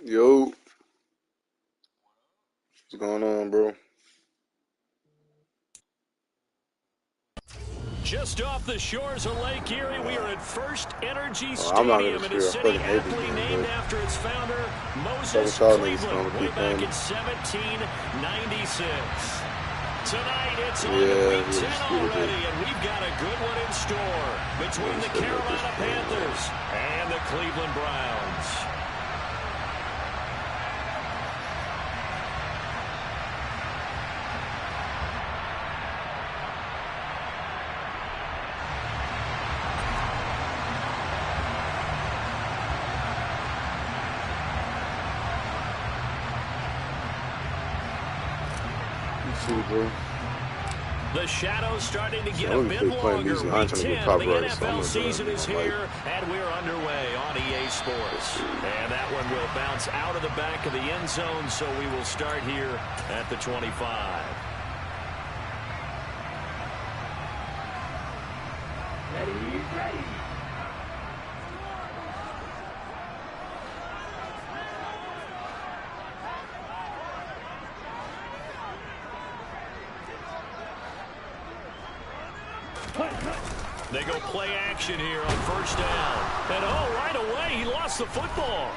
Yo, what's going on, bro? Just off the shores of Lake Erie, we are at First Energy Stadium in a city aptly named after its founder, Moses Cleveland, way back in 1796. Tonight, it's on to week 10 already, and we've got a good one in store between the Carolina Panthers and the Cleveland Browns. The shadow's starting to get a bit longer. Week 10 of the NFL season is here, and we're underway on EA Sports. And that one will bounce out of the back of the end zone, so we will start here at the 25. Ready. They go play action here on first down. And right away, he lost the football.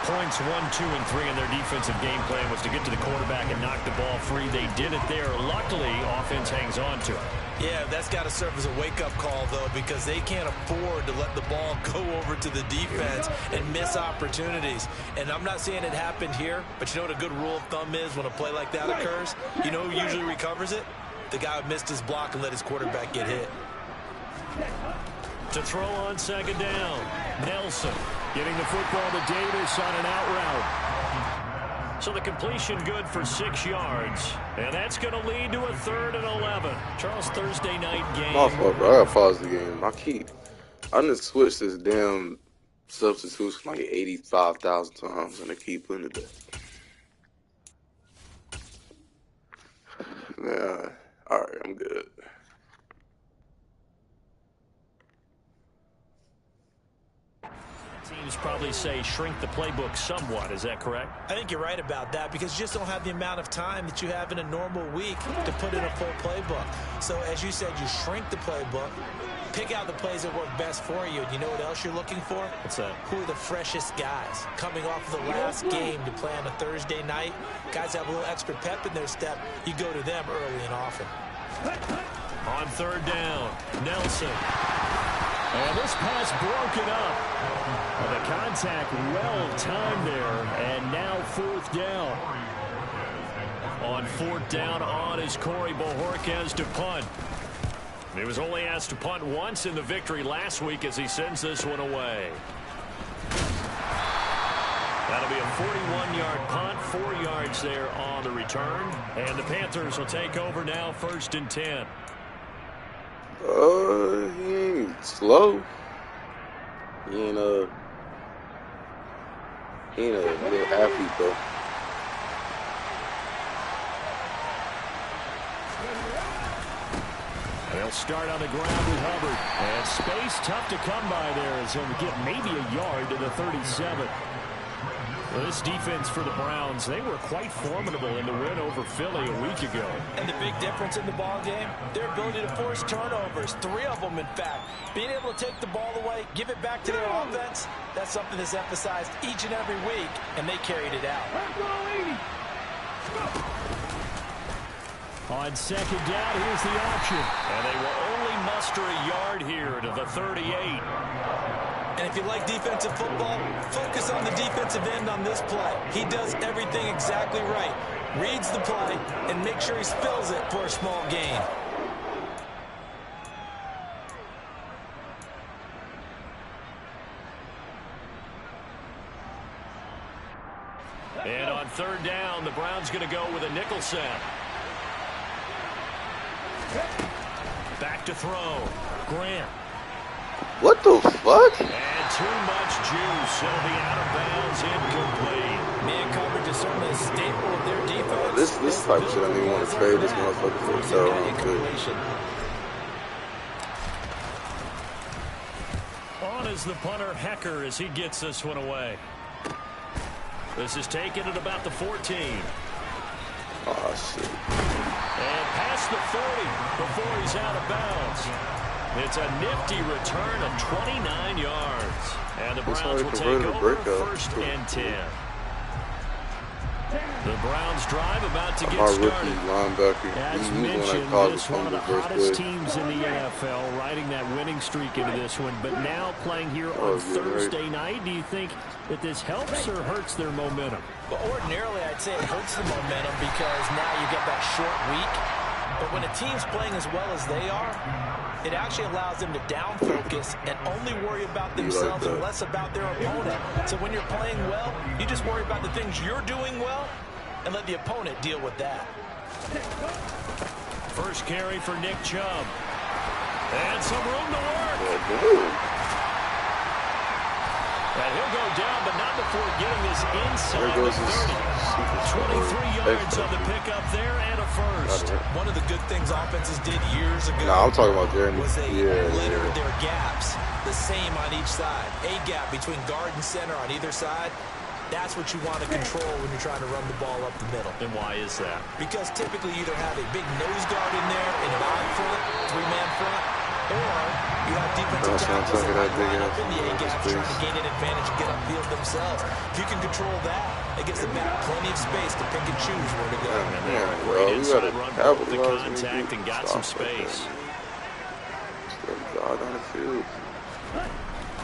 Points 1, 2, and 3 in their defensive game plan was to get to the quarterback and knock the ball free. They did it there. Luckily, offense hangs on to it. Yeah, that's got to serve as a wake-up call, though, because they can't afford to let the ball go over to the defense and miss opportunities. And I'm not saying it happened here, but you know what a good rule of thumb is when a play like that occurs? You know who usually recovers it? The guy who missed his block and let his quarterback get hit. To throw on second down, Nelson getting the football to Davis on an out route. So the completion good for 6 yards, and that's going to lead to a 3rd and 11. Charles, Thursday night game. My fault, bro. I got to pause the game. I just switched this damn substitution like 85,000 times, and I keep putting it there. Yeah. All right, I'm good. Teams probably say shrink the playbook somewhat. Is that correct? I think you're right about that because you just don't have the amount of time that you have in a normal week to put in a full playbook. So, as you said, you shrink the playbook, pick out the plays that work best for you. And you know what else you're looking for? What's that? Who are the freshest guys? Coming off of the last game to play on a Thursday night, guys have a little extra pep in their step. You go to them early and often. On third down, Nelson. And this pass broken up. The contact well timed there, and now 4th down. On 4th down on is Corey Bojorquez to punt. He was only asked to punt once in the victory last week as he sends this one away. That'll be a 41-yard punt, 4 yards there on the return. And the Panthers will take over now, 1st and 10. He ain't slow. He ain't a little athlete, though. They'll start on the ground with Hubbard. And space tough to come by there as he'll get maybe a yard to the 37. Well, this defense for the Browns, they were quite formidable in the win over Philly a week ago. And the big difference in the ball game, their ability to force turnovers, 3 of them in fact. Being able to take the ball away, give it back to their offense, that's something that's emphasized each and every week, and they carried it out. On second down, here's the option. And they will only muster a yard here to the 38. And if you like defensive football, focus on the defensive end on this play. He does everything exactly right. Reads the play and make sure he spills it for a small gain. And on third down, the Browns going to go with a nickel set. Back to throw. Grant. What the fuck? And too much juice. It'll be out of bounds, incomplete. Man coverage is certainly a staple of their defense. This type of shit, I don't even want to trade this motherfucker for a third round pick. On a is the punter, Hecker, as he gets this one away. This is taken at about the 14. Oh, shit. And past the 40 before he's out of bounds. It's a nifty return of 29 yards. And the Browns will take over 1st and 10. The Browns drive about to get started. As mentioned, this one of the hottest teams in the NFL, riding that winning streak into this one. But now playing here on Thursday night, do you think that this helps or hurts their momentum? Well, ordinarily, I'd say it hurts the momentum because now you get that short week. But when a team's playing as well as they are, it actually allows them to down focus and only worry about themselves and less about their opponent. So when you're playing well, you just worry about the things you're doing well and let the opponent deal with that. First carry for Nick Chubb. And some room to work. And he'll go down, but not before getting this inside the 30. 23 yards on the pickup there and a first. One of the good things offenses did years ago I'm talking about Jeremy. Was they lettered their gaps the same on each side. A gap between guard and center on either side. That's what you want to control when you're trying to run the ball up the middle. And why is that? Because typically you either have a big nose guard in there, in an odd front, three-man front, or you have defensive tackles that line up in the A-gap trying to gain an advantage and get upfield themselves. If you can control that, it gives the back plenty of space to pick and choose where to go. Great inside run, broke the contact and got some space.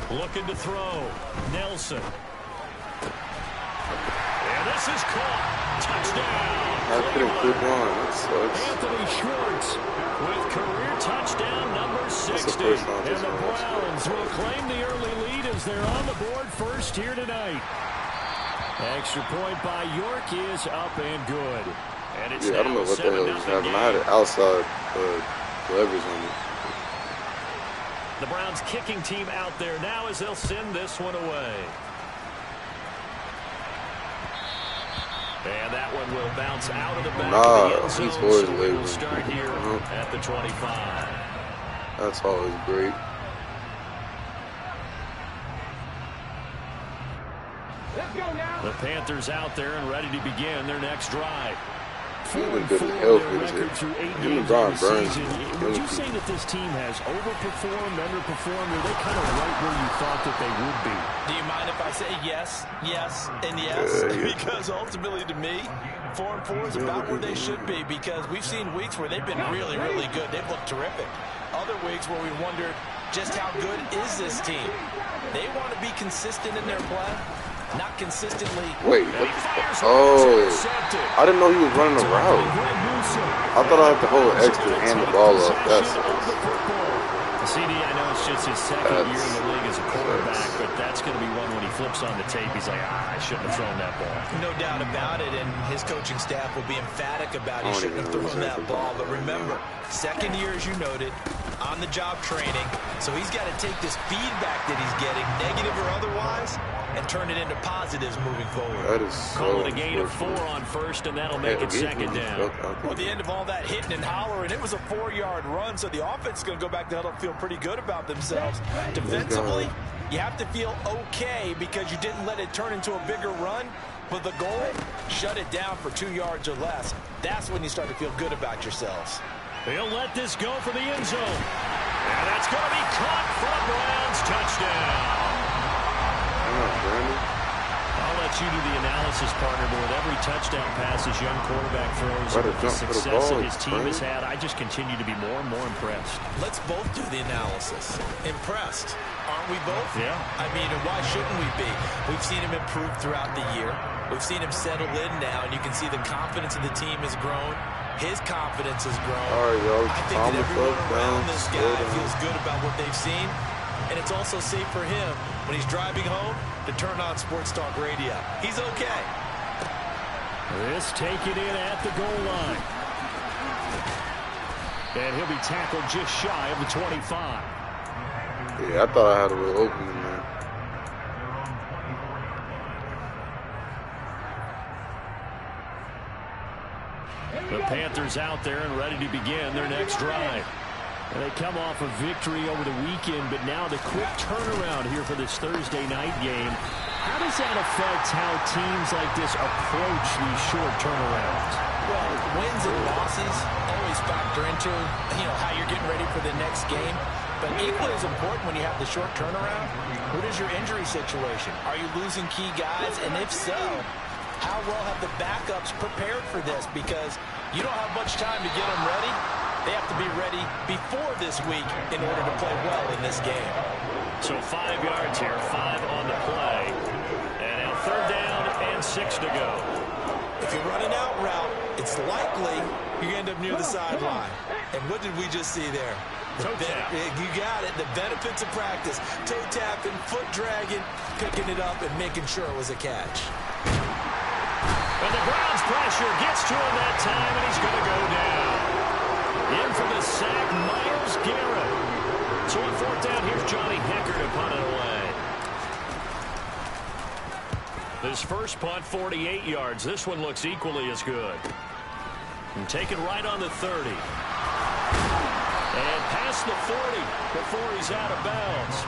Looking to throw. Nelson. And this is caught. Touchdown. I couldn't click on. That sucks. Anthony Schwartz with career touchdown number 60. And the Browns will claim the early lead as they're on the board first here tonight. Extra point by York is up and good. And it's I don't know what the hell is happening. I had it outside leverage on me. The Browns kicking team out there now as they'll send this one away. And that one will bounce out of the back of the end zone, so we will start here at the 25. That's always great. The Panthers out there and ready to begin their next drive. He's been good as hell for this year. Him and Brian Burns. Would you say that this team has overperformed, underperformed, or are they kind of right where you thought that they would be? Do you mind if I say yes, yes, and yes? Because ultimately to me, 4-4 is about where they should be because we've seen weeks where they've been really, really good. They've looked terrific. Other weeks where we wondered just how good is this team? They want to be consistent in their play. Not consistently. Wait, what the fuck? Oh, I didn't know he was running a route. I thought I had to hold X to hand the ball up. That's CD, I know it's just his second year in the league as a quarterback, but that's going to be one when he flips on the tape. He's like, I shouldn't have thrown that ball. No doubt about it, and his coaching staff will be emphatic about he shouldn't have thrown that ball. But remember, second year, as you noted, on-the-job training, so he's got to take this feedback that he's getting, negative or otherwise, and turn it into positives moving forward. That is so Call it a gain of 4 on first, and that'll make it second down. Well, at the end of all that hitting and hollering, it was a 4-yard run, so the offense is going to go back to huddle and feel pretty good about themselves. Defensively, you have to feel okay because you didn't let it turn into a bigger run, but the goal, shut it down for 2 yards or less. That's when you start to feel good about yourselves. He'll let this go for the end zone. And that's going to be caught for the Browns. Touchdown. I'll let you do the analysis, partner, but with every touchdown pass his young quarterback throws and with the success that his team has had, I just continue to be more and more impressed. Let's both do the analysis. Impressed. Aren't we both? Yeah. I mean, and why shouldn't we be? We've seen him improve throughout the year. We've seen him settle in now, and you can see the confidence of the team has grown. His confidence has grown. All right, y'all. I think that everyone around this guy feels good about what they've seen. And it's also safe for him when he's driving home to turn on Sports Talk Radio. He's okay. This taken in at the goal line. And he'll be tackled just shy of the 25. Yeah, I thought I had a little opening there. The Panthers out there and ready to begin their next drive. And they come off a victory over the weekend, but now the quick turnaround here for this Thursday night game. How does that affect how teams like this approach these short turnarounds? Well, wins and losses always factor into, how you're getting ready for the next game. But equally as important when you have the short turnaround, what is your injury situation? Are you losing key guys? And if so, how well have the backups prepared for this? Because you don't have much time to get them ready. They have to be ready before this week in order to play well in this game. So 5 yards here, 5 on the play. And now 3rd down and 6 to go. If you run an out route, it's likely you end up near the sideline. And what did we just see there? Toe tap. You got it. The benefits of practice. Toe tapping, foot dragging, picking it up, and making sure it was a catch. And the Browns pressure gets to him that time, and he's going to go down. In for the sack, Myles Garrett. So on 4th down, here's Johnny Hecker to punt it away. This first punt, 48 yards. This one looks equally as good. And taken right on the 30. And past the 40 before he's out of bounds.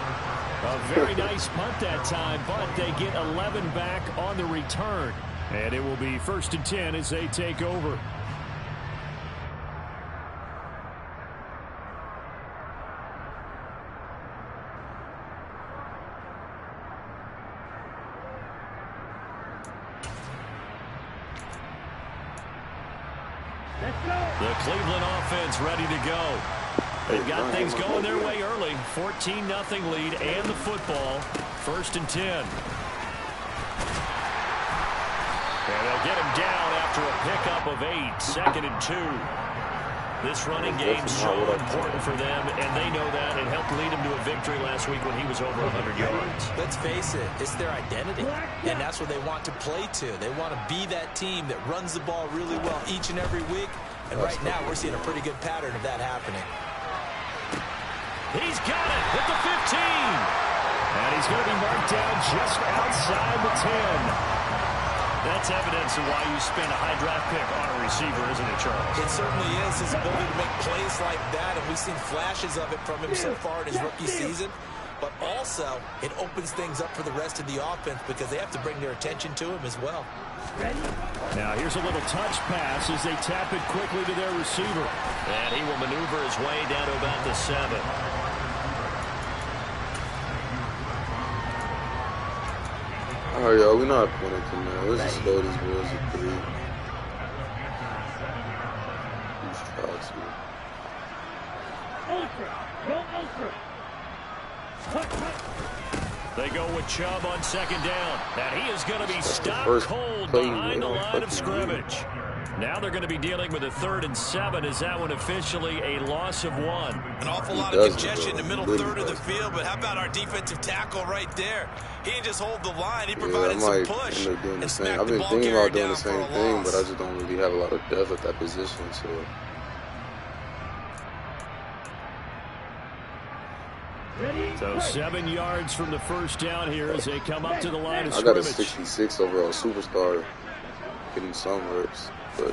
A very nice punt that time, but they get 11 back on the return. And it will be 1st and 10 as they take over. The Cleveland offense ready to go. They've got things going their way early. 14-0 lead and the football. 1st and 10. And they'll get him down after a pickup of 8. 2nd and 2. This running game so important for them, and they know that. It helped lead him to a victory last week when he was over 100 yards. Let's face it, it's their identity, and that's what they want to play to. They want to be that team that runs the ball really well each and every week, and right now we're seeing a pretty good pattern of that happening. He's got it at the 15. And he's going to be marked down just outside the 10. That's evidence of why you spend a high draft pick on a receiver, isn't it, Charles? It certainly is. His ability to make plays like that, and we've seen flashes of it from him so far in his rookie season. But also, it opens things up for the rest of the offense because they have to bring their attention to him as well. Now here's a little touch pass as they tap it quickly to their receiver. And he will maneuver his way down to about the 7. All right, y'all, we're not panicking, man. Let's just slow these boys at 3. Let's try to. They go with Chubb on 2nd down. And he is going to be stopped cold behind the line of scrimmage. Now they're going to be dealing with a 3rd and 7. Is that one officially a loss of 1? An awful lot of congestion in the middle third of the field, but how about our defensive tackle right there? He didn't just hold the line. He provided some push and smacked the ball carrier down for a loss. I've been thinking about doing the same thing, but I just don't really have a lot of depth at that position, So 7 yards from the 1st down here as they come up to the line of I got scrimmage. a 66 overall superstar getting some reps, but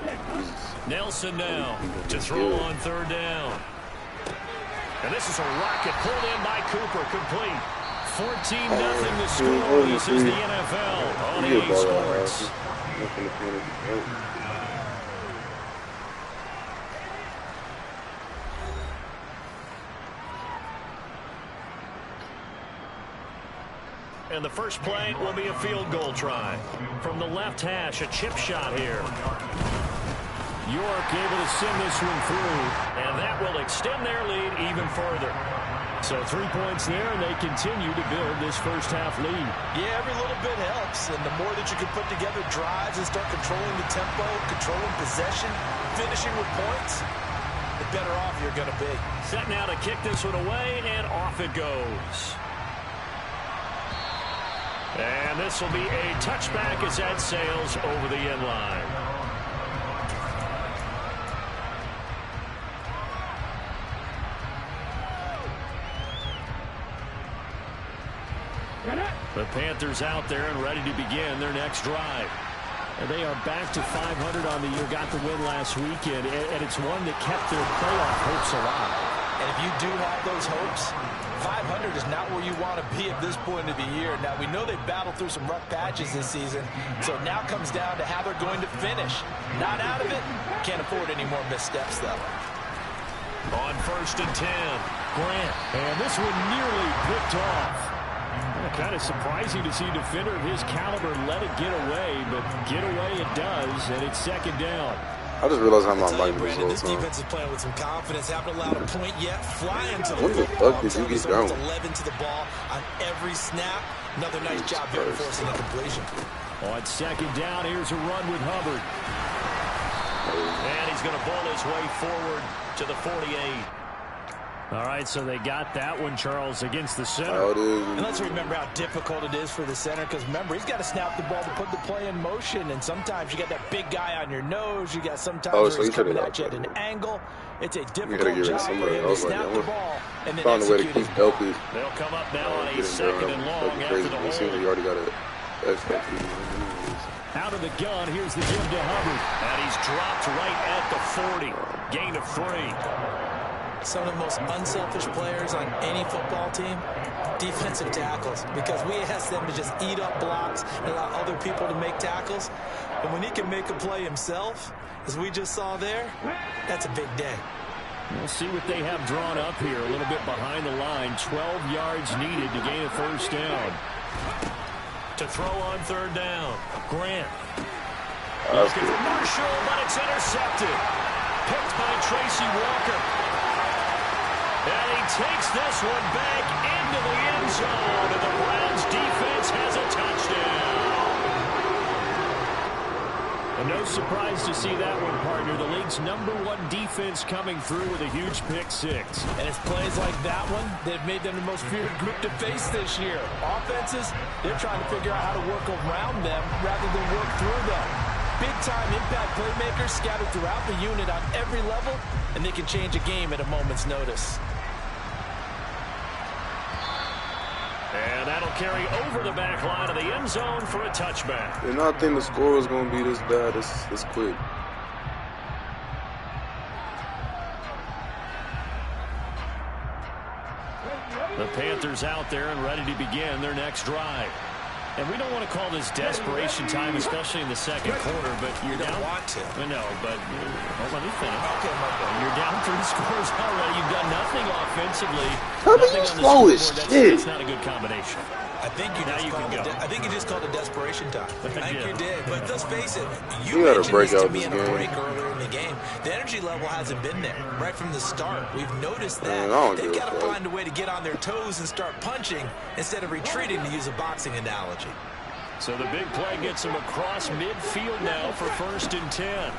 Nelson now to throw on 3rd down. And this is a rocket pulled in by Cooper, complete. 14-0 the score. This is the NFL on EA Sports. And the first play will be a field goal try. From the left hash, a chip shot here. York able to send this one through, and that will extend their lead even further. So 3 points there, and they continue to build this first half lead. Yeah, every little bit helps, and the more that you can put together drives and start controlling the tempo, controlling possession, finishing with points, the better off you're going to be. Set now to kick this one away, and off it goes. And this will be a touchback as that sails over the end line. The Panthers out there and ready to begin their next drive. And they are back to 500 on the year, got the win last weekend, and it's one that kept their playoff hopes alive. And if you do have those hopes, 500 is not where you want to be at this point of the year. Now, we know they've battled through some rough patches this season, so it now comes down to how they're going to finish. Not out of it. Can't afford any more missteps, though. On 1st and 10, Grant. And this one nearly picked off. Kind of surprising to see a defender of his caliber let it get away, but get away it does, and it's 2nd down. I just realized how my mic was Brandon, this low. defense is playing with some confidence. Haven't allowed a point yet. Flying to the What the football. fuck did you get It's down? 11 to the ball on every snap. Another nice job there forcing a completion. On 2nd down, here's a run with Hubbard. And he's going to ball his way forward to the 48. All right, so they got that one, Charles, against the center. And let's remember how difficult it is for the center, because remember, he's got to snap the ball to put the play in motion, and sometimes you got that big guy on your nose. You got sometimes where he's coming at you at an angle. It's a difficult job for him to snap the ball and then found a way to execute keep his ball. LP. They'll come up now on a 2nd and long after the hold. You already got it. Out of the gun, here's the give to Hubbard. And he's dropped right at the 40. Gain of 3. Some of the most unselfish players on any football team, defensive tackles, because we ask them to just eat up blocks and allow other people to make tackles. And when he can make a play himself, as we just saw there, that's a big day. We'll see what they have drawn up here. A little bit behind the line. 12 yards needed to gain a 1st down. To throw on 3rd down. Grant. Looking for Marshall, but it's intercepted. Picked by Tracy Walker. And he takes this one back into the end zone. And the Browns defense has a touchdown. And no surprise to see that one, partner. The league's #1 defense coming through with a huge pick 6. And it's plays like that one that have made them the most feared group to face this year. Offenses, they're trying to figure out how to work around them rather than work through them. Big-time impact playmakers scattered throughout the unit on every level, and they can change a game at a moment's notice. And that'll carry over the back line of the end zone for a touchback. And I think the score is going to be this bad, this quick. The Panthers out there and ready to begin their next drive. And we don't want to call this desperation time, especially in the 2nd quarter, but you're down. Want to. No, but let me finish. Okay, You're down 3 scores already. You've done nothing offensively. How are you slow as shit? That's not a good combination. I think you just called it desperation time. I think you did. But let's face it, you mentioned this to me in a break earlier in the game. The energy level hasn't been there right from the start. We've noticed that. They've got to find a way to get on their toes and start punching instead of retreating, to use a boxing analogy. So the big play gets him across midfield now for 1st and 10.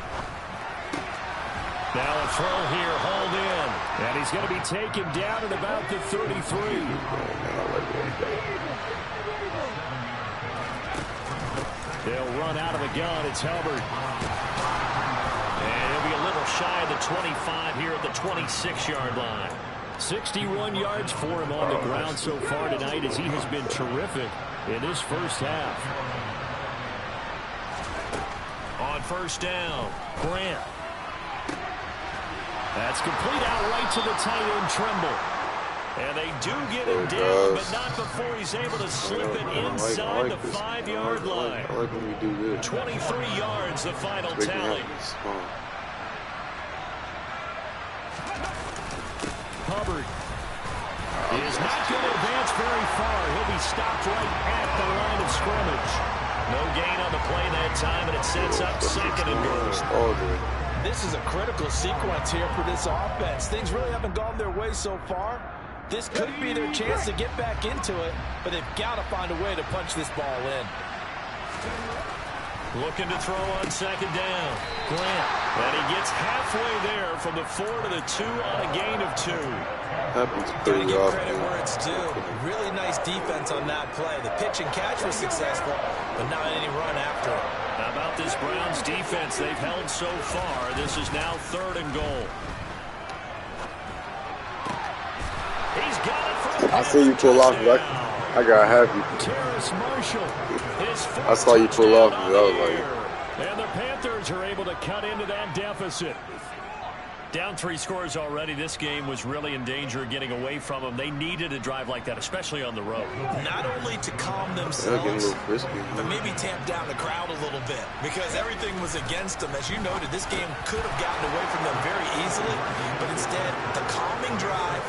Now a throw here, hauled in. And he's going to be taken down at about the 33. They'll run out of the gun. It's Hubbard. And he'll be a little shy of the 25 here at the 26-yard line. 61 yards for him on the ground so far tonight, as he has been terrific in this first half. On 1st down, Grant. That's complete out right to the tight end, Trimble. And they do get him down, but not before he's able to slip it inside the 5-yard line. I like when we do this. 23 yards, the final tally. Hubbard is not going to advance very far. He'll be stopped right at the line of scrimmage. No gain on the play that time, and it sets up 2nd and goal. This is a critical sequence here for this offense. Things really haven't gone their way so far. This could be their chance to get back into it, but they've got to find a way to punch this ball in. Looking to throw on 2nd down. Grant. And he gets halfway there from the 4 to the 2 on a gain of 2. Happens pretty often. Credit where it's due. Really nice defense on that play. The pitch and catch was successful, but not any run after it. How about this Browns defense they've held so far? This is now 3rd and goal. He's got it for I see you pull off. I got happy. Terrace Marshall. I saw you pull off. I was like, and the Panthers are able to cut into that deficit. Down 3 scores already. This game was really in danger of getting away from them. They needed a drive like that, especially on the road. Not only to calm themselves, risky, but maybe tamp down the crowd a little bit because everything was against them. As you noted, this game could have gotten away from them very easily, but instead, the calming drive,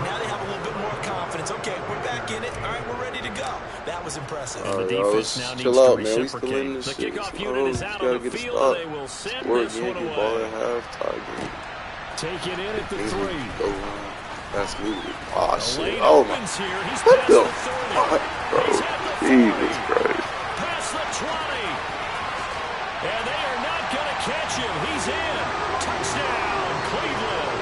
now they have a little bit more confidence. Okay, we're back in it. All right, we're ready to go. That was impressive. The defense now needs to reciprocate. The kickoff unit is out on the field. They will send this one away. Take it in at the 3. That's me. Oh, shit. Oh, my. Here. He's What past the the 30. fuck, bro? He's at the 40. Jesus Christ. Past the 20. And they are not going to catch him. He's in. Touchdown, Cleveland.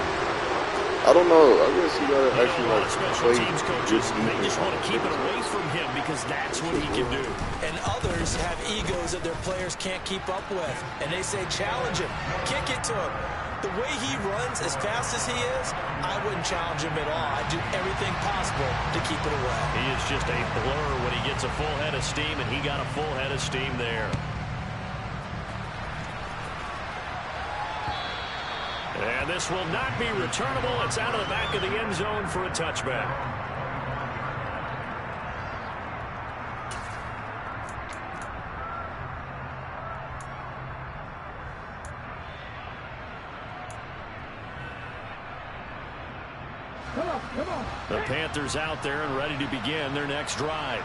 I don't know. I guess you got to actually, A lot of special play teams coaches, good they just want to keep it defense. away from him because that's what he can do. And others have egos that their players can't keep up with. And they say, challenge him. Kick it to him. The way he runs, as fast as he is, I wouldn't challenge him at all. I'd do everything possible to keep it away. He is just a blur when he gets a full head of steam, and he got a full head of steam there. And this will not be returnable. It's out of the back of the end zone for a touchback. The Panthers out there and ready to begin their next drive.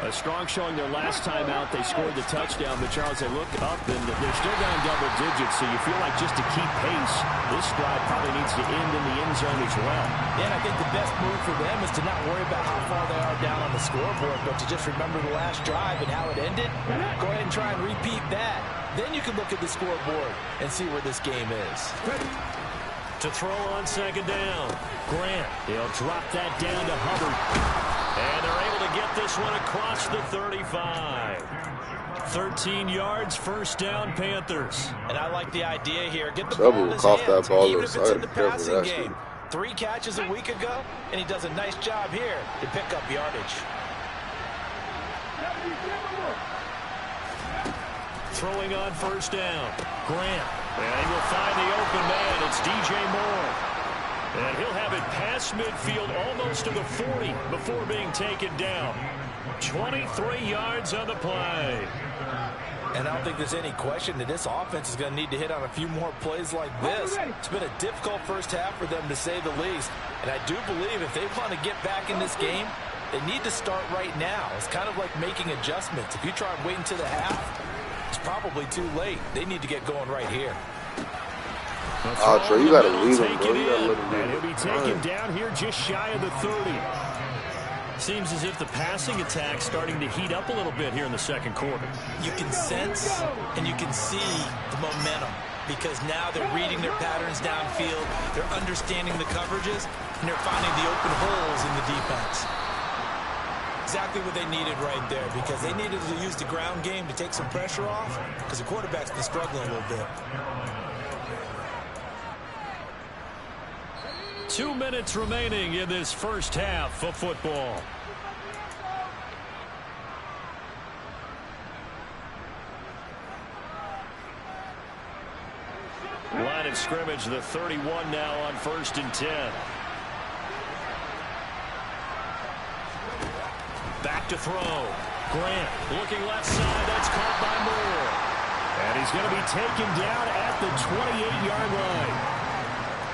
A strong showing their last time out. They scored the touchdown, but Charles, they look up and they're still down double digits, so you feel like just to keep pace, this drive probably needs to end in the end zone as well. Yeah, and I think the best move for them is to not worry about how far they are down on the scoreboard, but to just remember the last drive and how it ended. Go ahead and try and repeat that. Then you can look at the scoreboard and see where this game is. To throw on second down, Grant. He'll drop that down to Hubbard. And they're able to get this one across the 35. 13 yards, first down, Panthers. And I like the idea here. Get the Trouble ball in his cough hands, that ball even up, if so it's I in the gotta be careful passing with that game. shit. 3 catches a week ago, and he does a nice job here to pick up yardage. Throwing on first down, Grant. And he will find the open man. It's DJ Moore. And he'll have it past midfield almost to the 40 before being taken down. 23 yards on the play. And I don't think there's any question that this offense is going to need to hit on a few more plays like this. It's been a difficult first half for them, to say the least. And I do believe if they want to get back in this game, they need to start right now. It's kind of like making adjustments. If you try and wait until the half, it's probably too late. They need to get going right here. Trey, you got to lead him, bro. You got to let him And he'll be taken down here just shy of the 30. Seems as if the passing attack's starting to heat up a little bit here in the second quarter. You can sense and you can see the momentum because now they're reading their patterns downfield, they're understanding the coverages, and they're finding the open holes in the defense. Exactly what they needed right there because they needed to use the ground game to take some pressure off because the quarterback's been struggling a little bit. 2 minutes remaining in this first half of football. Line of scrimmage, the 31 now on 1st and 10. Back to throw. Grant looking left side. That's caught by Moore. And he's going to be taken down at the 28-yard line.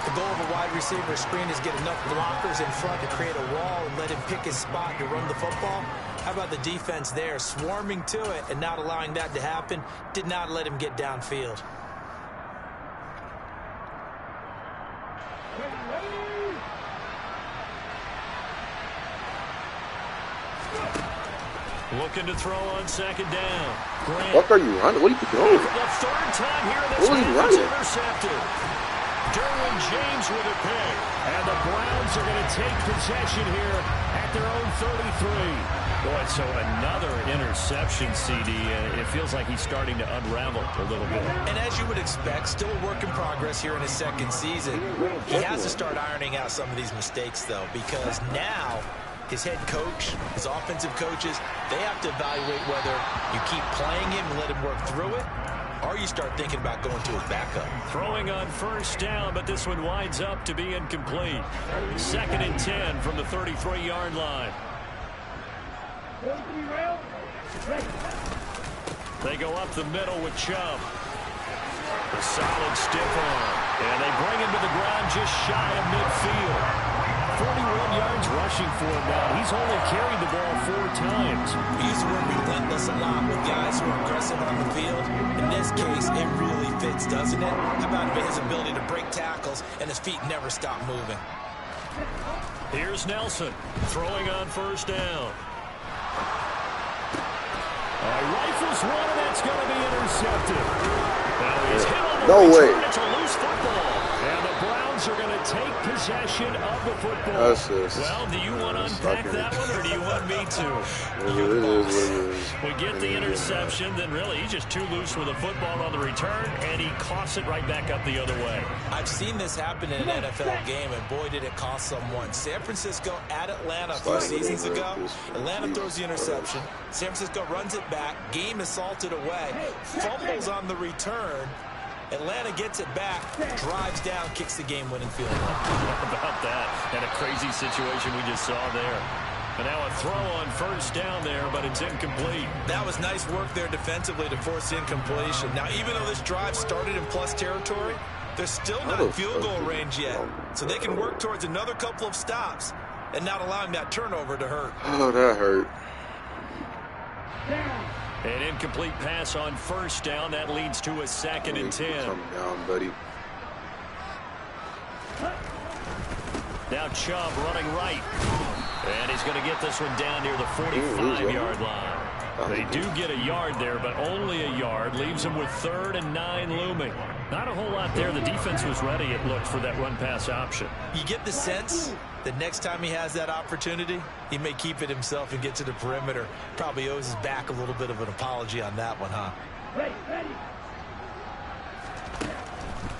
The goal of a wide receiver screen is get enough blockers in front to create a wall and let him pick his spot to run the football. How about the defense there, swarming to it and not allowing that to happen? Did not let him get downfield. Looking to throw on second down. Grant. What are you running? What are you doing? The third time here in this game, it's intercepted. Derwin James with a pick. And the Browns are going to take possession here at their own 33. Boy, so another interception, CD. It feels like he's starting to unravel a little bit. And as you would expect, still a work in progress here in his second season. He has to start ironing out some of these mistakes, though, because now his head coach, his offensive coaches, they have to evaluate whether you keep playing him and let him work through it, or you start thinking about going to his backup. Throwing on first down, but this one winds up to be incomplete. 2nd and 10 from the 33-yard line. They go up the middle with Chubb. A solid stiff arm. And they bring him to the ground just shy of midfield. 41 yards rushing for him now. He's only carried the ball 4 times. We use the word relentless a lot with guys who are aggressive on the field. In this case, it really fits, doesn't it? How about his ability to break tackles and his feet never stop moving? Here's Nelson throwing on first down. Rifles one, and that's going to be intercepted. Now he's hit on the return. It's a loose football. And the Browns are going to take possession of the football. Well, do you want to unpack that one, or do you want me to? We get the interception, then really he's just too loose with a football on the return, and he coughs it right back up the other way. I've seen this happen in an NFL game, and boy, did it cost someone. San Francisco at Atlanta a few seasons ago. Atlanta throws the interception. San Francisco runs it back. Game is salted away. Fumbles on the return. Atlanta gets it back, drives down, kicks the game-winning field goal. How about that? And a crazy situation we just saw there. And now a throw on first down there, but it's incomplete. That was nice work there defensively to force incompletion. Now, even though this drive started in plus territory, they're still not in field goal range yet. So they can work towards another couple of stops and not allowing that turnover to hurt. Oh, that hurt. An incomplete pass on first down. That leads to a 2nd and 10. Come down, buddy. Now Chubb running right. And he's going to get this one down near the 45-yard line. They do get a yard there, but only a yard. Leaves them with 3rd and 9 looming. Not a whole lot there. The defense was ready, it looked, for that run-pass option. You get the sense that next time he has that opportunity, he may keep it himself and get to the perimeter. Probably owes his back a little bit of an apology on that one, huh?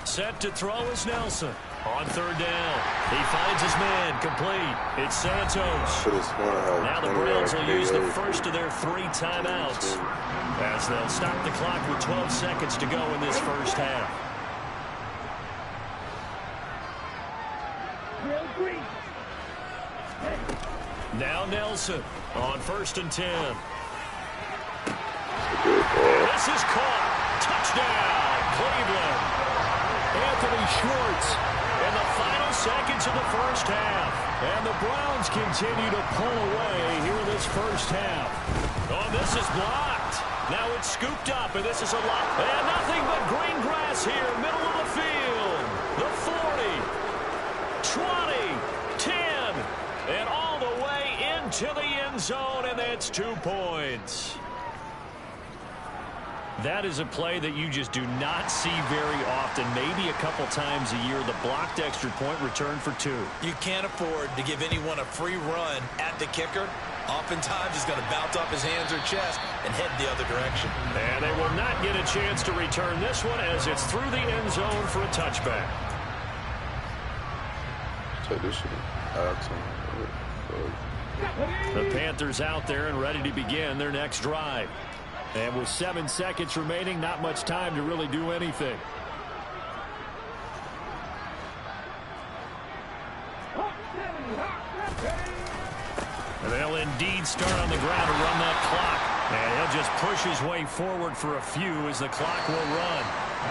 Set to throw is Nelson. On 3rd down, he finds his man, complete. It's Santos. Now the Browns will use the first of their 3 timeouts as they'll stop the clock with 12 seconds to go in this first half. Now Nelson on 1st and 10. And this is caught. Touchdown, Cleveland. Anthony Schwartz in the final seconds of the first half. And the Browns continue to pull away here in this first half. Oh, this is blocked. Now it's scooped up, and this is a lot. And nothing but green grass here, middle of the field. The 40, 20, 10, and all the way into the end zone, and that's 2 points. That is a play that you just do not see very often. Maybe a couple times a year, the blocked extra point return for 2. You can't afford to give anyone a free run at the kicker. Oftentimes, he's going to bounce off his hands or chest and head the other direction. And they will not get a chance to return this one as it's through the end zone for a touchback. The Panthers out there and ready to begin their next drive. And with 7 seconds remaining, not much time to really do anything. And they'll indeed start on the ground to run that clock. And he'll just push his way forward for a few as the clock will run.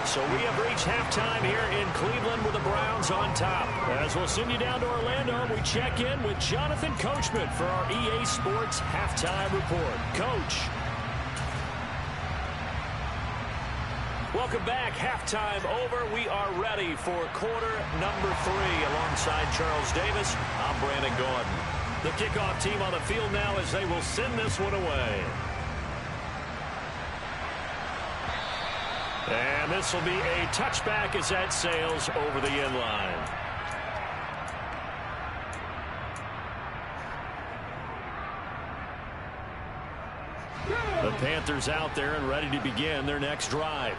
So we have reached halftime here in Cleveland with the Browns on top. As we'll send you down to Orlando, we check in with Jonathan Coachman for our EA Sports Halftime Report. Coach. Welcome back. Halftime over. We are ready for quarter number 3 alongside Charles Davis. I'm Brandon Gordon. The kickoff team on the field now as they will send this one away. And this will be a touchback as that sails over the end line. The Panthers out there and ready to begin their next drive.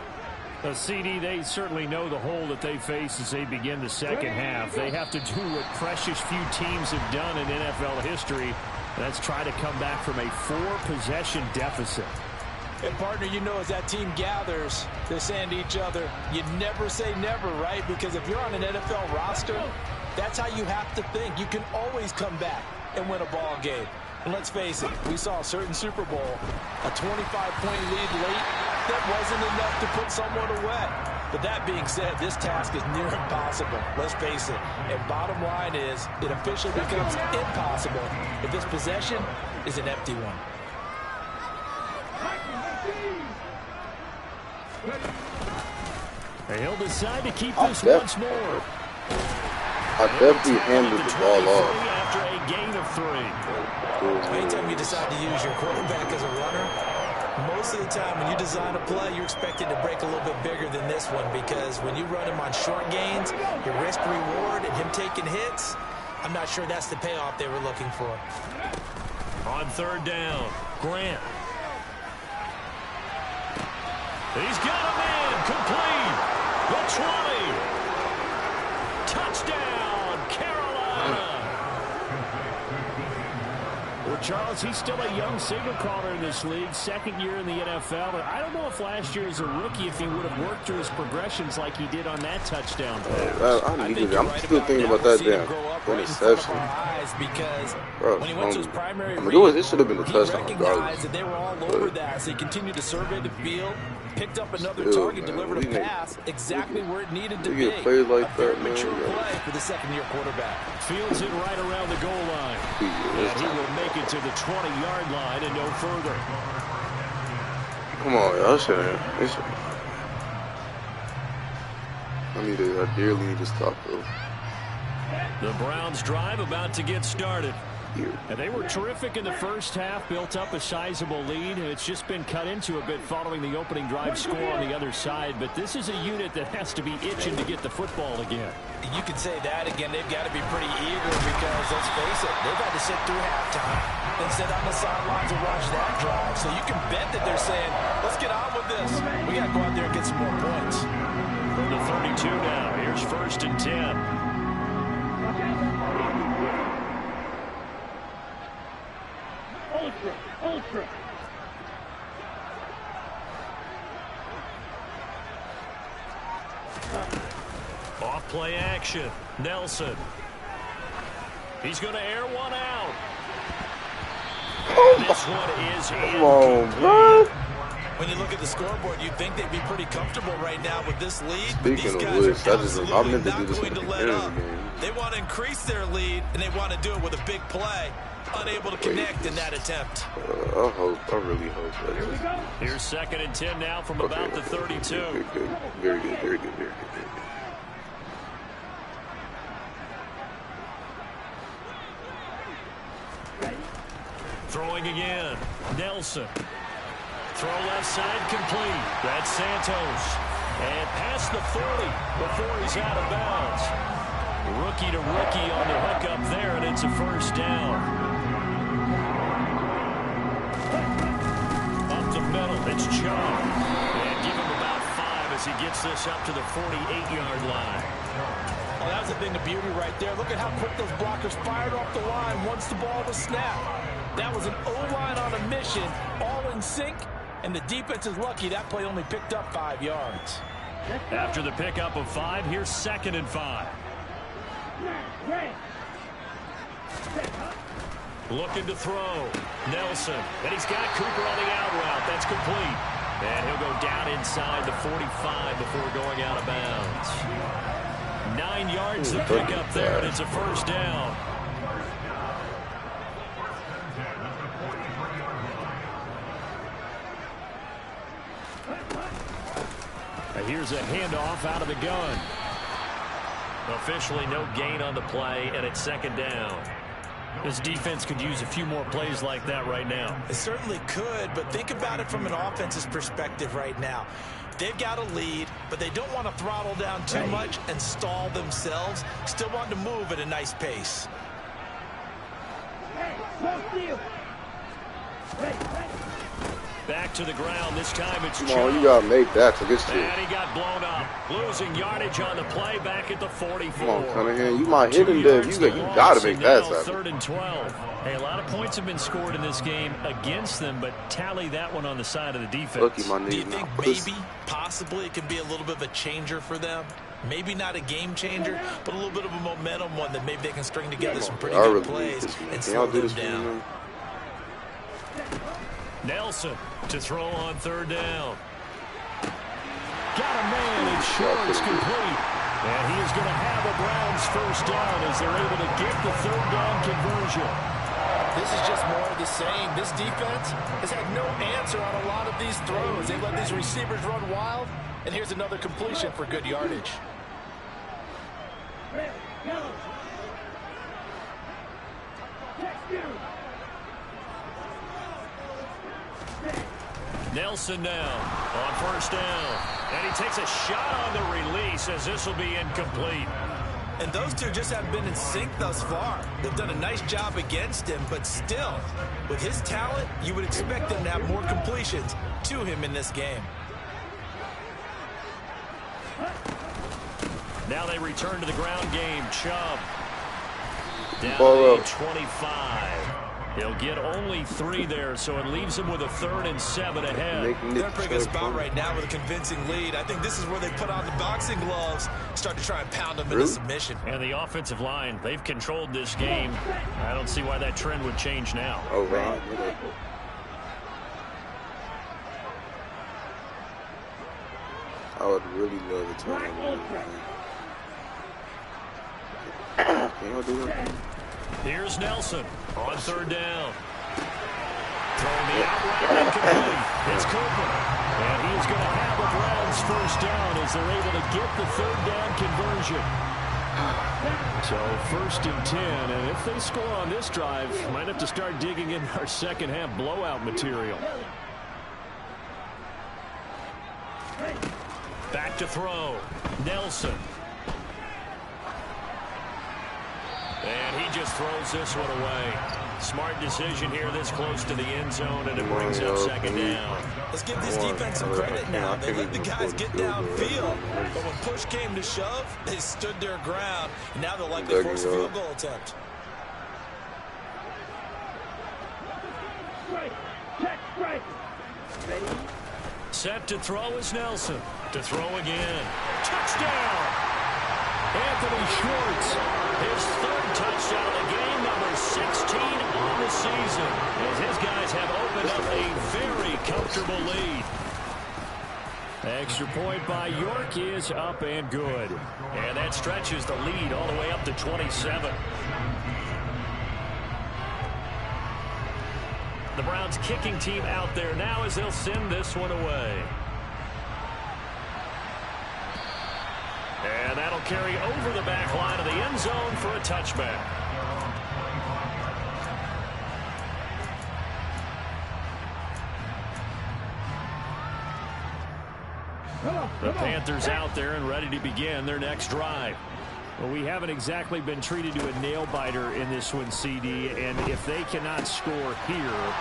CD, they certainly know the hole that they face as they begin the second half. They have to do what precious few teams have done in NFL history. That's try to come back from a 4-possession deficit. And, partner, you know, as that team gathers, they're saying to each other, you never say never, right? Because if you're on an NFL roster, that's how you have to think. You can always come back and win a ball game. And let's face it, we saw a certain Super Bowl, a 25-point lead late, that wasn't enough to put someone away. But that being said, this task is near impossible. Let's face it. And bottom line is, it officially becomes impossible if this possession is an empty one. And he'll decide to keep this once more. I definitely handled the ball off. After a gain of 3. Anytime you decide to use your quarterback as a runner, most of the time when you design a play, you're expected to break a little bit bigger than this one, because when you run him on short gains, your risk-reward and him taking hits, I'm not sure that's the payoff they were looking for. On 3rd down, Grant. He's got a man complete. The 20. Touchdown, Carolina. Well, Charles, he's still a young signal caller in this league, 2nd year in the NFL. But I don't know if last year as a rookie, if he would have worked through his progressions like he did on that touchdown. I'm still thinking about that damn interception. Bro, it should have been a touchdown regardless. They were all over that, so he continued to survey the field, picked up another target, delivered a pass exactly where it needed to be. Plays like that, man. Mature play for the 2nd-year quarterback. Fields it right around the goal line. And he will make it to the 20-yard line and no further. Come on, y'all. I dearly need to stop, though. The Browns drive about to get started. And they were terrific in the first half, built up a sizable lead, and it's just been cut into a bit following the opening drive score on the other side. But this is a unit that has to be itching to get the football again. You can say that again. They've got to be pretty eager because, let's face it, they've had to sit through halftime and sit on the sidelines and watch that drive. So you can bet that they're saying, let's get on with this. We got to go out there and get some more points. From the 32 now, here's 1st and 10. Ultra. Off play action. Nelson. He's going to air one out. This one is incomplete. When you look at the scoreboard, you'd think they'd be pretty comfortable right now with this lead. Speaking of which, I meant to do this in the beginning of the game. They want to increase their lead, and they want to do it with a big play. Unable to connect in that attempt. I really hope that. Here's 2nd and 10 now from about the 32. Good. Very good. Throwing again. Nelson. Throw left side complete. That's Santos. And past the 40 before he's out of bounds. Rookie to rookie on the hook up there, and it's a 1st down. Up the middle, it's Chubb. And give him about 5 as he gets this up to the 48-yard line. Well, that was the thing of beauty right there. Look at how quick those blockers fired off the line once the ball was snapped. That was an O-line on a mission, all in sync, and the defense is lucky that play only picked up 5 yards. After the pickup of 5, here's 2nd and 5. Looking to throw. Nelson. And he's got Cooper on the out route. That's complete. And he'll go down inside the 45 before going out of bounds. 9 yards to pick up there, and it's a 1st down. Here's a handoff out of the gun. Officially no gain on the play, and it's 2nd down. This defense could use a few more plays like that right now. It certainly could, but think about it from an offense's perspective right now. They've got a lead, but they don't want to throttle down too much and stall themselves. Still want to move at a nice pace. Back to the ground. This time it's Come on, you gotta make that to get to. And he got blown up. Losing yardage on the play back at the 44. Come on, Cunningham. You might hit him there. You gotta make that tackle. 3rd and 12. Hey, a lot of points have been scored in this game against them, but tally that one on the side of the defense. Lucky my knee. Do you think maybe, possibly, it could be a little bit of a changer for them? Maybe not a game changer, but a little bit of a momentum one that maybe they can string together some pretty good plays and slow them down. Nelson to throw on 3rd down. Got a man, and short is complete. And he is going to have a Browns 1st down as they're able to get the 3rd down conversion. This is just more of the same. This defense has had no answer on a lot of these throws. They let these receivers run wild, and here's another completion for good yardage. Nelson now on 1st down. And he takes a shot on the release as this will be incomplete. And those two just haven't been in sync thus far. They've done a nice job against him, but still, with his talent, you would expect them to have more completions to him in this game. Now they return to the ground game. Chubb down to 25. He'll get only 3 there, so it leaves him with a 3rd and 7 ahead. They're in a pretty good spot right now with a convincing lead. I think this is where they put on the boxing gloves, start to try and pound them into submission. And the offensive line, they've controlled this game. I don't see why that trend would change now. Oh, right. I would really love to turn on. Can y'all do that? Here's Nelson on 3rd down. Throwing the outright incomplete. It's Cooper. And he's going to have a Browns 1st down as they're able to get the 3rd down conversion. So 1st and 10. And if they score on this drive, might have to start digging in our second half blowout material. Back to throw. Nelson. And he just throws this one away. Smart decision here this close to the end zone, and it brings up 2nd down. Let's give this defense some credit now. They let the guys get downfield, but when push came to shove, they stood their ground, and now they'll likely force a field goal attempt. Set to throw is Nelson. To throw again. Touchdown! Anthony Schwartz, his 3rd touchdown of the game, number 16 on the season, as his guys have opened up a very comfortable lead. Extra point by York is up and good. And that stretches the lead all the way up to 27. The Browns kicking team out there now as they'll send this one away. And that'll carry over the back line of the end zone for a touchback. The Panthers out there and ready to begin their next drive. Well, we haven't exactly been treated to a nail-biter in this one, CD, and if they cannot score here,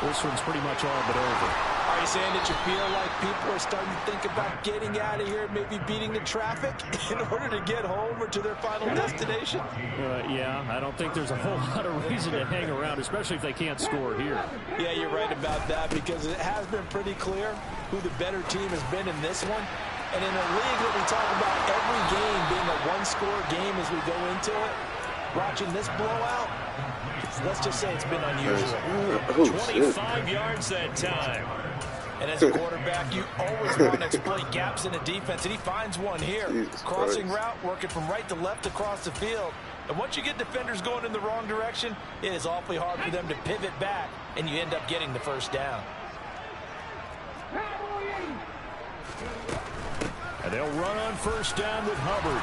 this one's pretty much all but over. Are you saying that you feel like people are starting to think about getting out of here, maybe beating the traffic in order to get home or to their final destination? Yeah, I don't think there's a whole lot of reason to hang around, especially if they can't score here. Yeah, you're right about that, because it has been pretty clear who the better team has been in this one. And in a league that we talk about every game being a one-score game as we go into it, watching this blowout, let's just say it's been unusual. 25 yards that time. And as a quarterback, you always want to exploit gaps in the defense, and he finds one here. Crossing route, working from right to left across the field. And once you get defenders going in the wrong direction, it is awfully hard for them to pivot back, and you end up getting the 1st down. And they'll run on 1st down with Hubbard.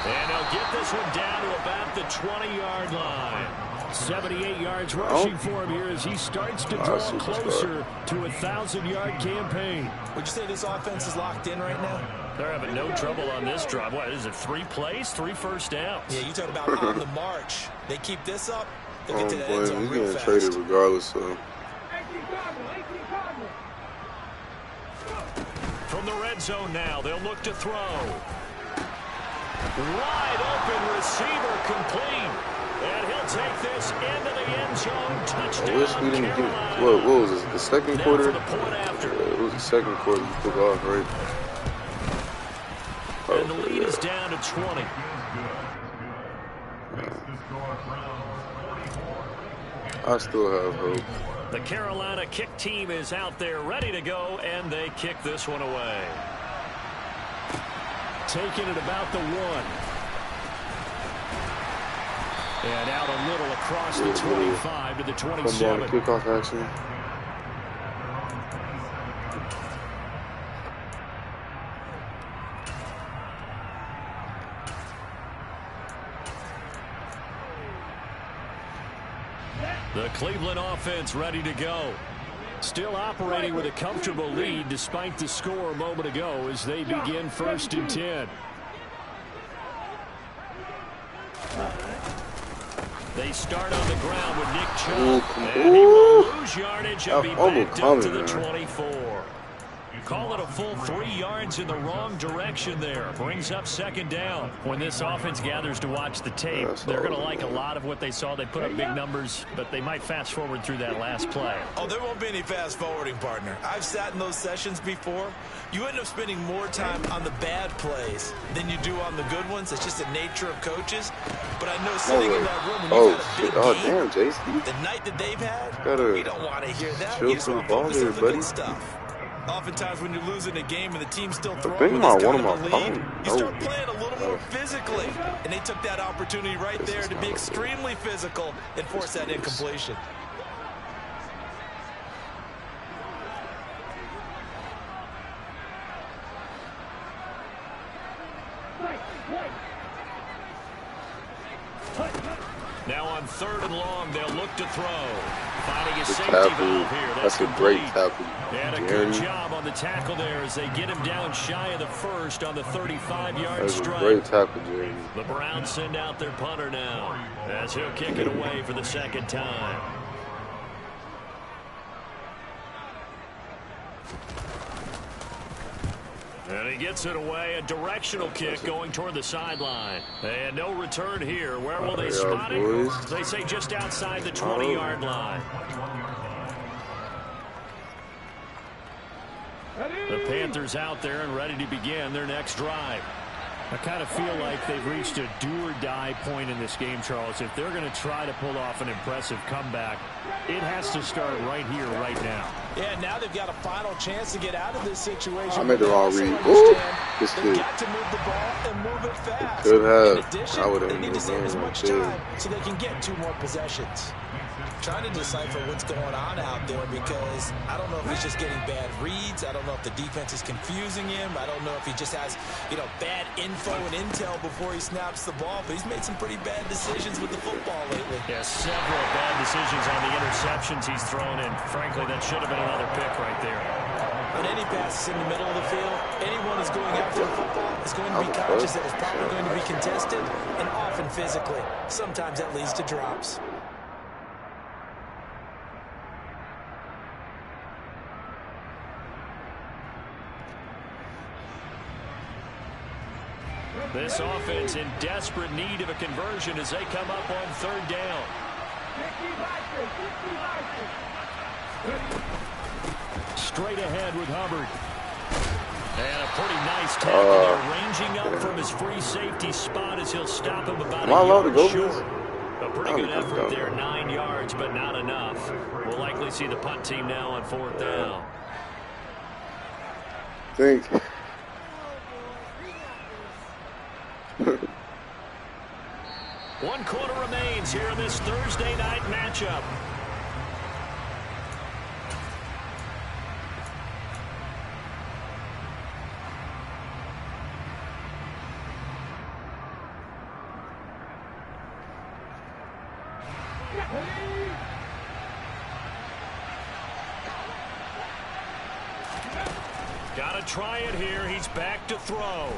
And they'll get this one down to about the 20-yard line. 78 yards rushing for him here as he starts to draw closer to a 1,000-yard campaign. Would you say this offense is locked in right now? They're having no trouble on this drive. What is it, 3 plays, 3 first downs? Yeah, you talk about on the march. They keep this up, they'll get to that end zone he's real getting fast. traded regardless of. the red zone now. They'll look to throw. Wide open receiver complete. And he'll take this into the end zone. Touchdown. I wish we didn't get what was it? The second quarter? It was the second quarter you took off, right? And the lead is down to 20. I still have hope. The Carolina kick team is out there ready to go, and they kick this one away. Taking it about the 1. And out a little across the 25 to the 27. Kickoff action. The Cleveland offense ready to go. Still operating with a comfortable lead despite the score a moment ago as they begin 1st and 10. They start on the ground with Nick Chubb. And he will lose yardage and be backed up to the 24. Call it a full 3 yards in the wrong direction there. Brings up 2nd down. When this offense gathers to watch the tape, they're going to like a lot of what they saw. They put up big numbers, but they might fast forward through that last play. Oh, there won't be any fast forwarding, partner. I've sat in those sessions before. You end up spending more time on the bad plays than you do on the good ones. It's just the nature of coaches. But I know sitting in that room when you've had a big game, damn, JC. the night that they've had, you don't want to hear that. You just want to focus on the good stuff. Oftentimes when you're losing a game and the team's still throwing with this kind of a lead, you start playing a little more physically. And they took that opportunity right there to be extremely physical and force that incompletion. Now on 3rd and long, they'll look to throw. Finding a safety tackle. valve here. That's a great tackle. And a good job on the tackle there as they get him down shy of the 1st on the 35-yard strike. That's a great tackle, Jerry. The Browns send out their punter now as he'll kick it away for the 2nd time. And he gets it away, a directional kick going toward the sideline. And no return here. Where will they spot it? They say just outside the 20-yard line. The Panthers out there and ready to begin their next drive. I kind of feel like they've reached a do-or-die point in this game, Charles. If they're going to try to pull off an impressive comeback, it has to start right here, right now. Yeah, now they've got a final chance to get out of this situation. I made the wrong read. Ooh, this they've got to move the ball and move it fast. Could have. In addition, they need to save as much time so they can get 2 more possessions. Trying to decipher what's going on out there because I don't know if he's just getting bad reads. I don't know if the defense is confusing him. I don't know if he just has, bad info and intel before he snaps the ball. But he's made some pretty bad decisions with the football lately. Yeah, several bad decisions on the interceptions he's thrown in. Frankly, that should have been another pick right there. On any passes in the middle of the field, anyone who's going after the football is going to be conscious that it's probably going to be contested and often physically. Sometimes that leads to drops. This offense in desperate need of a conversion as they come up on 3rd down. Straight ahead with Hubbard. And a pretty nice tackle there, ranging up from his free safety spot as he'll stop him about a yard short. A pretty good effort there, 9 yards, but not enough. We'll likely see the punt team now on 4th down. Thank you. 1 quarter remains here in this Thursday night matchup. Got to try it here. He's back to throw.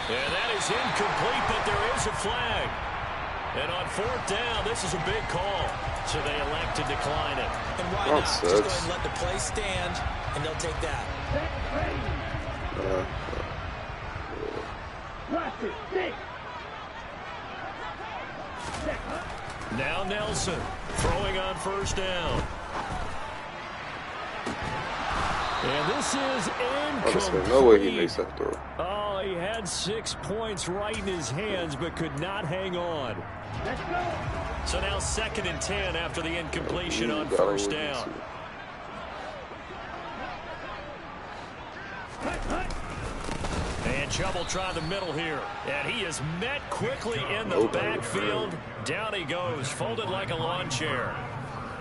And that is incomplete, but there is a flag. And on 4th down, this is a big call. So they elect to decline it. And why not? Just go ahead and let the play stand, and they'll take that. Now Nelson throwing on first down. And this is incomplete. No way he makes that throw. Oh, he had 6 points right in his hands, but could not hang on. So now 2nd and 10 after the incompletion on first down. And trouble trying the middle here. And he is met quickly in the backfield. Down he goes, folded like a lawn chair.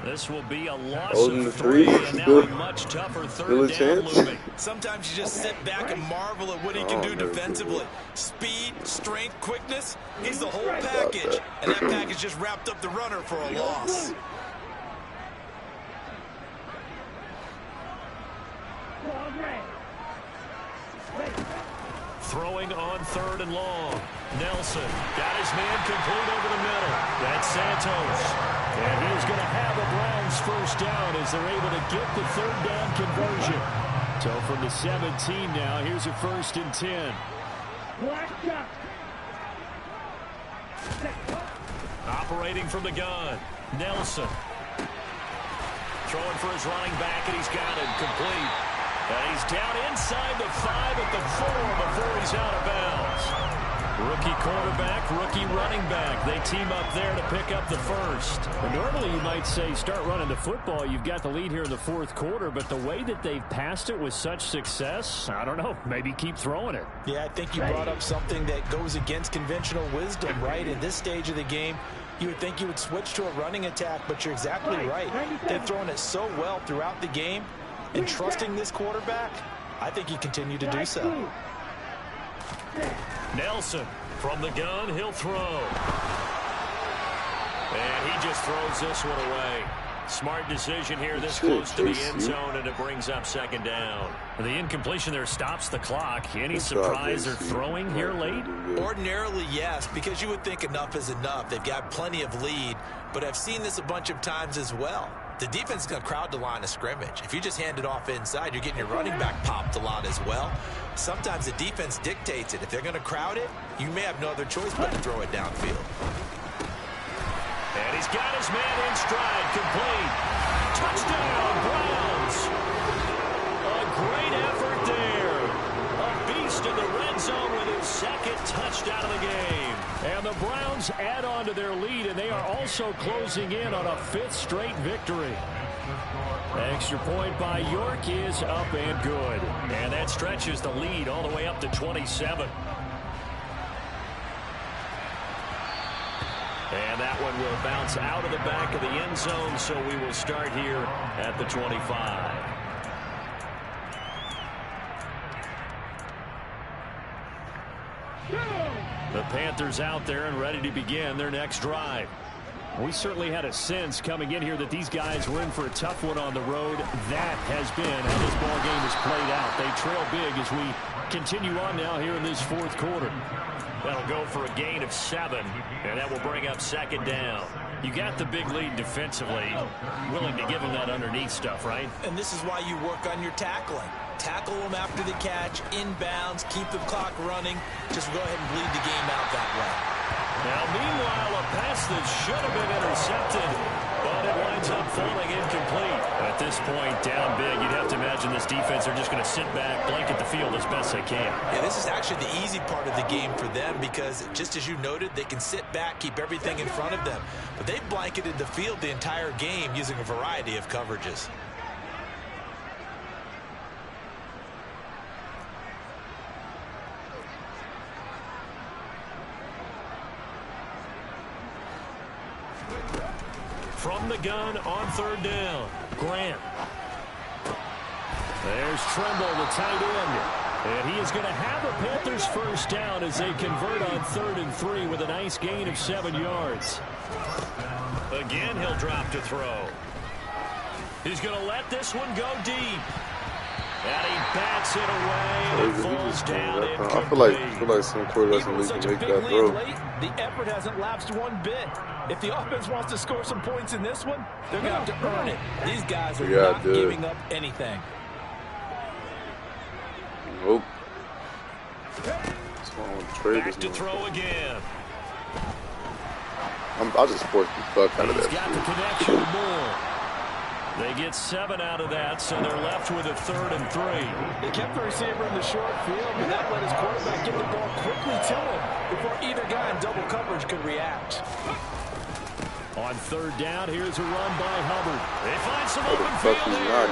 This will be a loss of 3, and now a much tougher 3rd down looming. Sometimes you just sit back and marvel at what he can do defensively. Speed, strength, quickness, he's the whole package. And that package just wrapped up the runner for a loss. Throwing on 3rd and long. Nelson got his man complete over the middle. That's Santos. And he's going to have a Browns first down as they're able to get the 3rd down conversion. So from the 17 now, here's a 1st and 10. Operating from the gun. Nelson. Throwing for his running back, and he's got it complete. And he's down inside the 5 at the 4 before he's out of bounds. Rookie quarterback, rookie running back. They team up there to pick up the 1st. Well, normally you might say start running the football. You've got the lead here in the 4th quarter, but the way that they've passed it with such success, I don't know, maybe keep throwing it. Yeah, I think you brought up something that goes against conventional wisdom, right? In this stage of the game, you would think you would switch to a running attack, but you're exactly right. They've thrown it so well throughout the game, and trusting this quarterback, I think you continue to do so. Nelson from the gun, he'll throw. And he just throws this one away. Smart decision here this close to the end zone, and it brings up 2nd down. The incompletion there stops the clock. Any surprise they're throwing here late? Ordinarily, yes, because you would think enough is enough. They've got plenty of lead, but I've seen this a bunch of times as well. The defense is going to crowd the line of scrimmage. If you just hand it off inside, you're getting your running back popped a lot as well. Sometimes the defense dictates it. If they're going to crowd it, you may have no other choice but to throw it downfield. And he's got his man in stride, complete. Touchdown, Browns. A great effort there. A beast in the red zone with his 2nd touchdown of the game. And the Browns add on to their lead, and they are also closing in on a 5th straight victory. Extra point by York is up and good. And that stretches the lead all the way up to 27. And that one will bounce out of the back of the end zone, so we will start here at the 25. The Panthers out there and ready to begin their next drive. We certainly had a sense coming in here that these guys were in for a tough one on the road. That has been how this ball game has played out. They trail big as we continue on now here in this 4th quarter. That'll go for a gain of 7, and that will bring up 2nd down. You got the big lead defensively. Willing to give them that underneath stuff, right? And this is why you work on your tackling. Tackle them after the catch, inbounds, keep the clock running. Just go ahead and bleed the game out that way. Now, meanwhile, a pass that should have been intercepted, but it winds up falling incomplete. At this point, down big, you'd have to imagine this defense are just going to sit back, blanket the field as best they can. Yeah, this is actually the easy part of the game for them because, just as you noted, they can sit back, keep everything in front of them. But they've blanketed the field the entire game using a variety of coverages. From the gun on 3rd down, Grant. There's Tremble, the tight end. And he is going to have a Panthers first down as they convert on 3rd and 3 with a nice gain of 7 yards. Again, he'll drop to throw. He's going to let this one go deep. And he bats it away, and it falls down. I feel like some quarterbacks in the league can make that throw. The effort hasn't lapsed one bit. If the offense wants to score some points in this one, they're going to have to earn it. These guys are not giving up anything. Nope. Back to throw again. I'll just force the fuck out of that. He's got the connection to Moore. They get 7 out of that, so they're left with a 3rd and 3. They kept the receiver in the short field, and that let his quarterback get the ball quickly to him before either guy in double coverage could react. On 3rd down, here's a run by Hubbard. They find some open field there.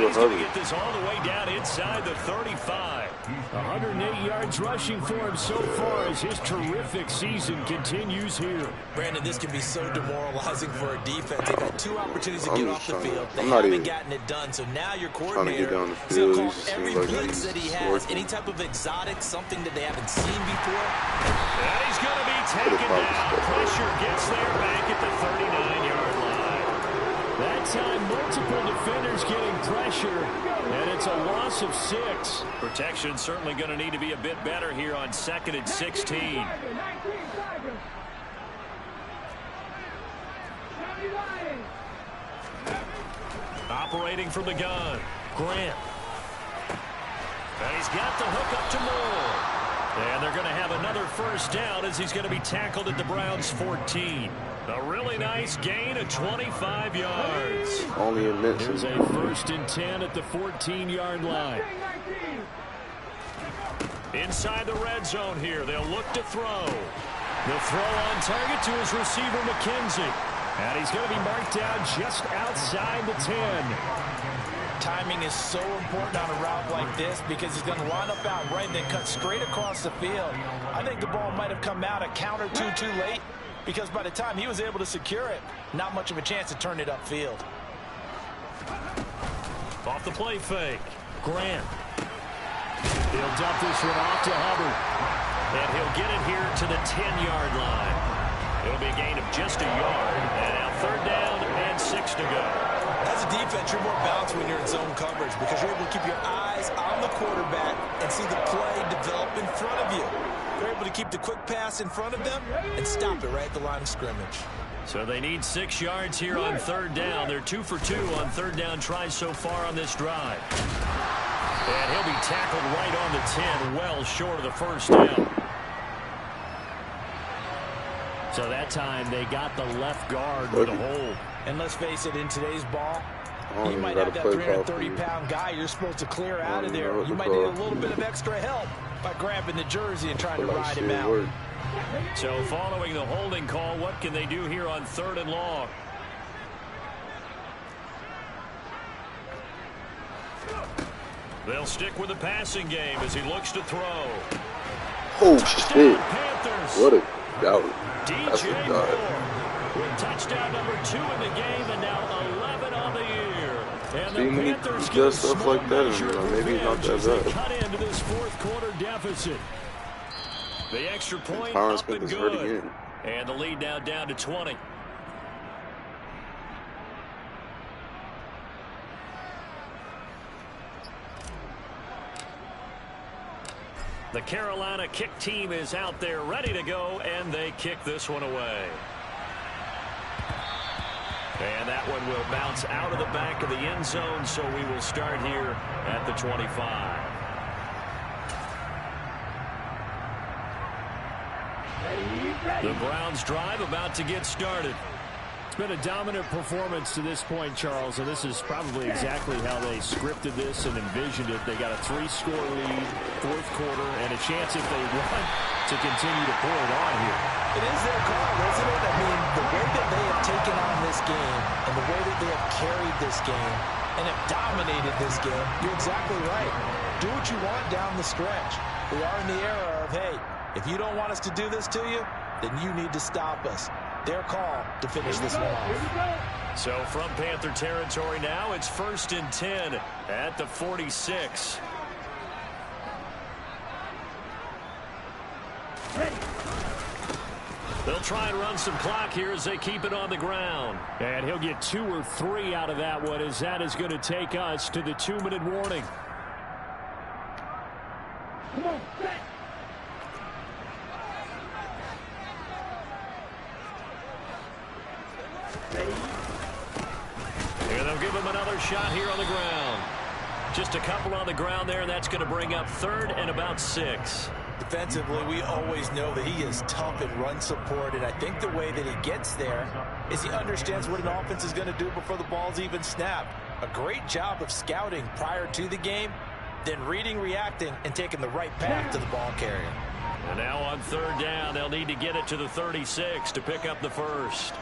He's going to get this all the way down inside the 35. 108 yards rushing for him so far as his terrific season continues here. Brandon, this can be so demoralizing for a defense. They've had 2 opportunities to get off the field. They haven't gotten it done, so now your coordinator is going to call every blitz that he has, any type of exotic, something that they haven't seen before. And he's going to be taken down. Pressure gets there back at the 39-yard line. That time, multiple defenders getting pressure, and it's a loss of 6. Protection certainly going to need to be a bit better here on 2nd and 16. Operating from the gun, Grant. And he's got the hook up to Moore. And they're going to have another 1st down as he's going to be tackled at the Browns' 14. A really nice gain of 25 yards. Only a minute. Here's a 1st and 10 at the 14-yard line. Inside the red zone here, they'll look to throw. The throw on target to his receiver, McKenzie. And he's going to be marked down just outside the 10. Timing is so important on a route like this because he's going to line up out right and then cut straight across the field. I think the ball might have come out a count or two too late because by the time he was able to secure it, not much of a chance to turn it upfield. Off the play fake, Grant. He'll dump this one off to Hubbard. And he'll get it here to the 10-yard line. It'll be a gain of just a yard. And now 3rd down and 6 to go. As a defense, you're more balanced when you're in zone coverage because you're able to keep your eyes on the quarterback and see the play develop in front of you. You're able to keep the quick pass in front of them and stop it right at the line of scrimmage. So they need 6 yards here on 3rd down. They're 2 for 2 on 3rd down tries so far on this drive. And he'll be tackled right on the 10, well short of the 1st down. So that time they got the left guard with a hold. And let's face it, in today's ball, you might have that 330-pound guy you're supposed to clear out of there. You might need a little bit of extra help by grabbing the jersey and trying to ride him out. So following the holding call, what can they do here on 3rd and long? They'll stick with the passing game as he looks to throw. Oh, shit. What a doubt. That's a DJ with touchdown number 2 in the game and now 11 on the year. And the Panthers get stuff like that, maybe not that bad. Cut into this 4th quarter deficit. The extra point up and good. And the lead now down to 20. The Carolina kick team is out there ready to go, and they kick this one away. And that one will bounce out of the back of the end zone, so we will start here at the 25. The Browns drive about to get started. It's been a dominant performance to this point, Charles, and this is probably exactly how they scripted this and envisioned it. They got a 3-score lead, 4th quarter, and a chance if they want to continue to pour it on here. It is their call, isn't it? I mean, the way that they have taken on this game and the way that they have carried this game and have dominated this game, you're exactly right. Do what you want down the stretch. We are in the era of, hey, if you don't want us to do this to you, then you need to stop us. Their call to finish this one off. So from Panther territory now, it's 1st and 10 at the 46. They'll try and run some clock here as they keep it on the ground. And he'll get 2 or 3 out of that one as that is going to take us to the 2-minute warning. give him another shot here on the ground. Just a couple on the ground there, and that's going to bring up 3rd and about 6. Defensively, we always know that he is tough in run support, and I think the way that he gets there is he understands what an offense is going to do before the ball's even snapped. A great job of scouting prior to the game, then reading, reacting, and taking the right path to the ball carrier. And now on 3rd down, they'll need to get it to the 36 to pick up the first.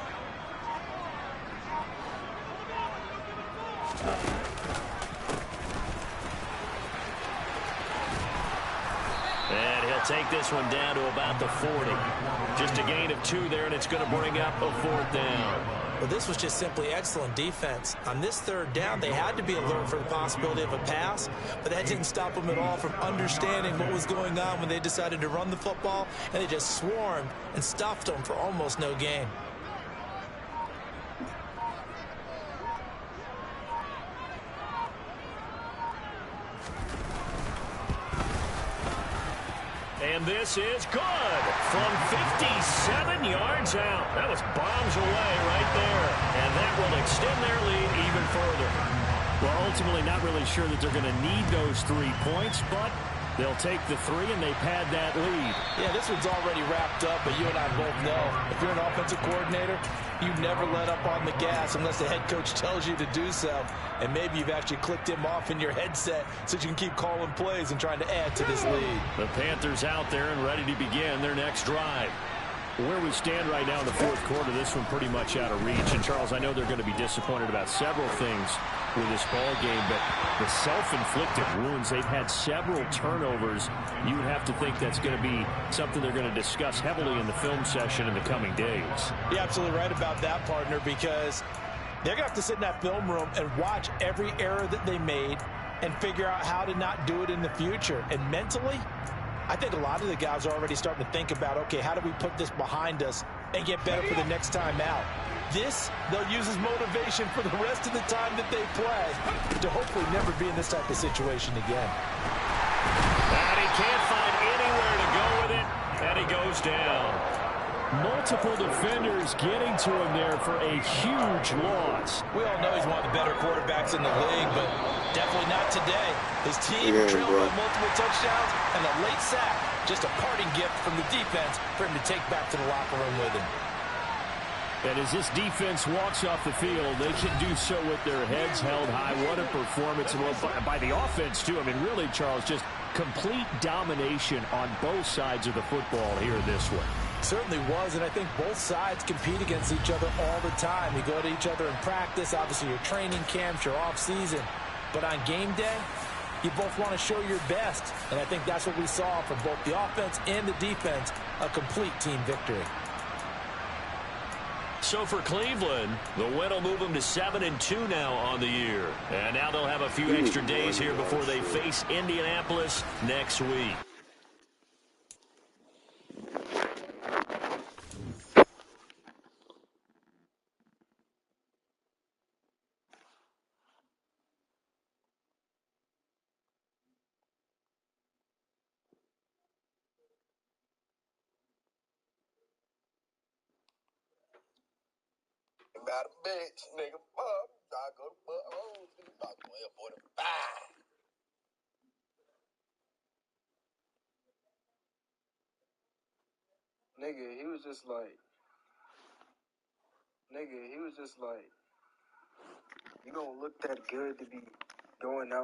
And he'll take this one down to about the 40. Just a gain of 2 there, and it's going to bring up a 4th down. Well, this was just simply excellent defense. On this 3rd down, they had to be alert for the possibility of a pass, but that didn't stop them at all from understanding what was going on when they decided to run the football, and they just swarmed and stuffed them for almost no gain. And this is good from 57 yards out. That was bombs away right there. And that will extend their lead even further. Well, ultimately not really sure that they're going to need those 3 points, but they'll take the 3 and they pad that lead. Yeah, this one's already wrapped up, but you and I both know if you're an offensive coordinator, you never let up on the gas unless the head coach tells you to do so. And maybe you've actually clicked him off in your headset so you can keep calling plays and trying to add to this lead. The Panthers out there and ready to begin their next drive. Where we stand right now in the 4th quarter, this one pretty much out of reach. And, Charles, I know they're going to be disappointed about several things with this ball game, but the self-inflicted wounds, they've had several turnovers. You would have to think that's going to be something they're going to discuss heavily in the film session in the coming days. You're absolutely right about that, partner, because they're going to have to sit in that film room and watch every error that they made and figure out how to not do it in the future. And mentally, I think a lot of the guys are already starting to think about, okay, how do we put this behind us and get better for the next time out? This, they'll use as motivation for the rest of the time that they play to hopefully never be in this type of situation again. And he can't find anywhere to go with it, and he goes down. Multiple defenders getting to him there for a huge loss. We all know he's one of the better quarterbacks in the league, but definitely not today. His team trailed by multiple touchdowns and a late sack. Just a parting gift from the defense for him to take back to the locker room with him. And as this defense walks off the field, they can do so with their heads held high. What a performance by the offense, too. I mean, really, Charles, just complete domination on both sides of the football here in this one. Certainly was, and I think both sides compete against each other all the time. You go to each other in practice, obviously your training camps, your off-season. But on game day, you both want to show your best. And I think that's what we saw from both the offense and the defense, a complete team victory. So for Cleveland, the win will move them to 7-2 now on the year. And now they'll have a few extra days here before they face Indianapolis next week. About a bitch, nigga. Fuck. I go to fuck. Oh, about 12:45. Nigga, he was just like, you don't look that good to be going out.